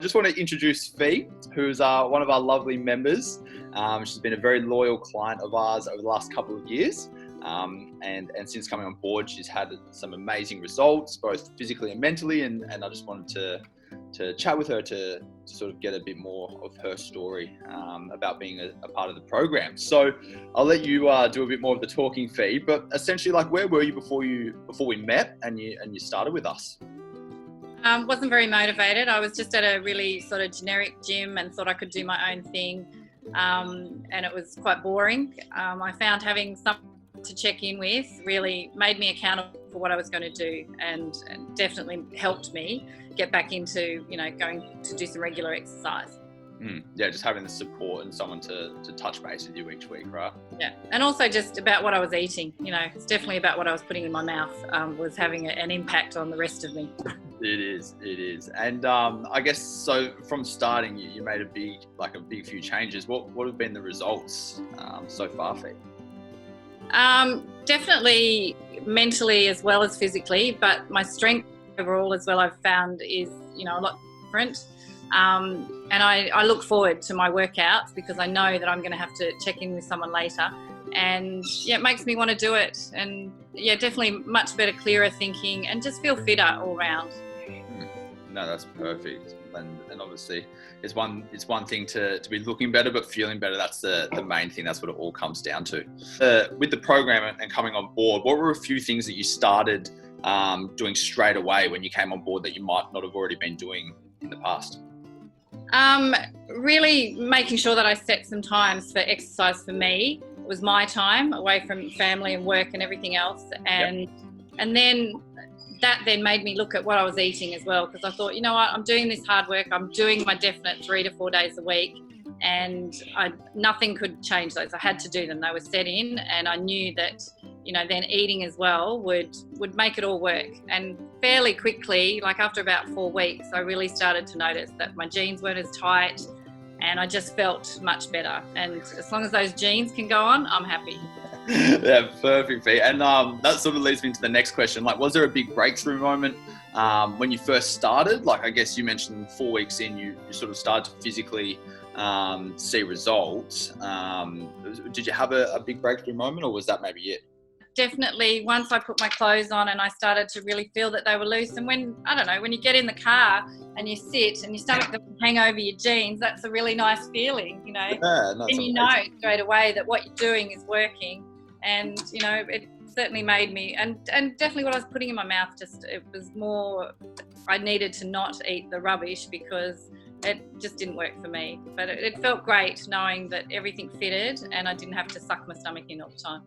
Just want to introduce Fee, who's one of our lovely members. She's been a very loyal client of ours over the last couple of years. And since coming on board, she's had some amazing results, both physically and mentally. And I just wanted to chat with her to sort of get a bit more of her story about being a part of the program. So I'll let you do a bit more of the talking, Fee. But essentially, like, where were you before we met and you started with us? Wasn't very motivated. I was just at a really sort of generic gym and thought I could do my own thing, and it was quite boring. I found having someone to check in with really made me accountable for what I was going to do, and definitely helped me get back into going to do some regular exercise. Yeah, just having the support and someone to touch base with you each week, right? Yeah, and also just about what I was eating. It's definitely about what I was putting in my mouth was having an impact on the rest of me. It is. And I guess, so from starting, you made a big few changes. What have been the results so far, Fee? Definitely mentally as well as physically, but my strength overall as well I've found is, a lot different. And I look forward to my workouts because I know that I'm going to have to check in with someone later. And yeah, it makes me want to do it. And yeah, definitely much better, clearer thinking and just feel fitter all round. No, that's perfect. And obviously it's one thing to be looking better, but feeling better, that's the main thing. That's what it all comes down to. With the program and coming on board, what were a few things that you started doing straight away when you came on board that you might not have already been doing in the past? Really making sure that I set some times for exercise for me. It was my time away from family and work and everything else. And then that then made me look at what I was eating as well, because I thought, you know what, I'm doing this hard work. I'm doing my definite 3 to 4 days a week, and nothing could change those. I had to do them. They were set in, and I knew that, then eating as well would make it all work. And fairly quickly, like after about 4 weeks, I really started to notice that my jeans weren't as tight, and I just felt much better. And as long as those jeans can go on, I'm happy. Yeah, perfect, Fee. And that sort of leads me to the next question. Like, was there a big breakthrough moment when you first started? Like, I guess you mentioned 4 weeks in, you sort of started to physically see results. Did you have a big breakthrough moment, or was that maybe it? Definitely, once I put my clothes on and I started to really feel that they were loose. And when you get in the car and you sit and you start to hang over your jeans, that's a really nice feeling, Yeah, and you know straight away that what you're doing is working. And, it certainly made me, and definitely what I was putting in my mouth, it was more, I needed to not eat the rubbish because it just didn't work for me. But it felt great knowing that everything fitted and I didn't have to suck my stomach in all the time.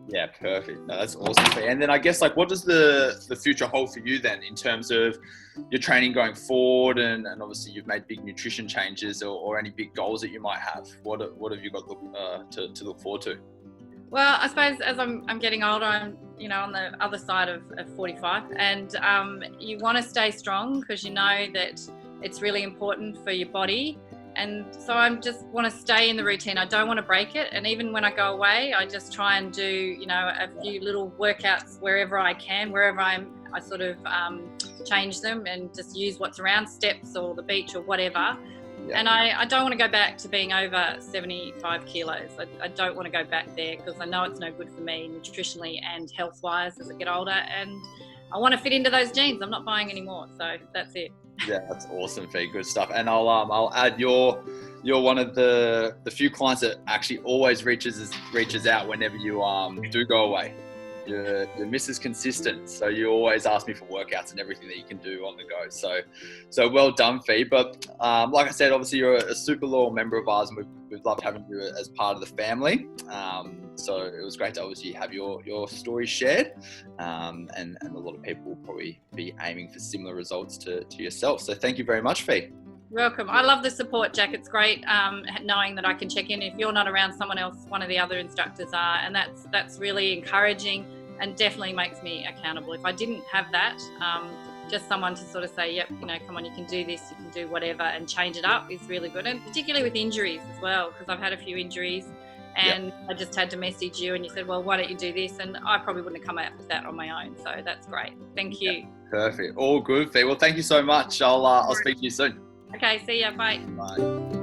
Yeah, perfect. No, that's awesome. And then I guess, like, what does the future hold for you then in terms of your training going forward? And obviously you've made big nutrition changes or any big goals that you might have. What have you got to look forward to? Well, I suppose as I'm getting older, I'm on the other side of 45, and you want to stay strong because you know that it's really important for your body. And so I just want to stay in the routine. I don't want to break it. And even when I go away, I just try and do, a few little workouts wherever I can, wherever I sort of change them and just use what's around, steps or the beach or whatever. Yeah. And I don't want to go back to being over 75 kilos. I don't want to go back there because I know it's no good for me nutritionally and health-wise as I get older. And I want to fit into those jeans. I'm not buying any more. So that's it. Yeah, that's awesome, Fee. Good stuff. And I'll add you're one of the few clients that actually always reaches out whenever you do go away. You're Mrs. Consistent, so you always ask me for workouts and everything that you can do on the go. So well done, Fee. But like I said, obviously you're a super loyal member of ours, and we've loved having you as part of the family. So it was great to obviously have your story shared, and a lot of people will probably be aiming for similar results to yourself. So thank you very much, Fee. Welcome. I love the support, Jack. It's great knowing that I can check in. If you're not around, someone else, one of the other instructors are, and that's really encouraging and definitely makes me accountable. If I didn't have that, just someone to sort of say, yep, come on, you can do this, you can do whatever, and change it up is really good. And particularly with injuries as well, because I've had a few injuries and I just had to message you and you said, well, why don't you do this? And I probably wouldn't have come up with that on my own. So that's great. Thank you. Perfect. All good, Fee. Well, thank you so much. I'll speak to you soon. Okay, see ya. Bye. Bye.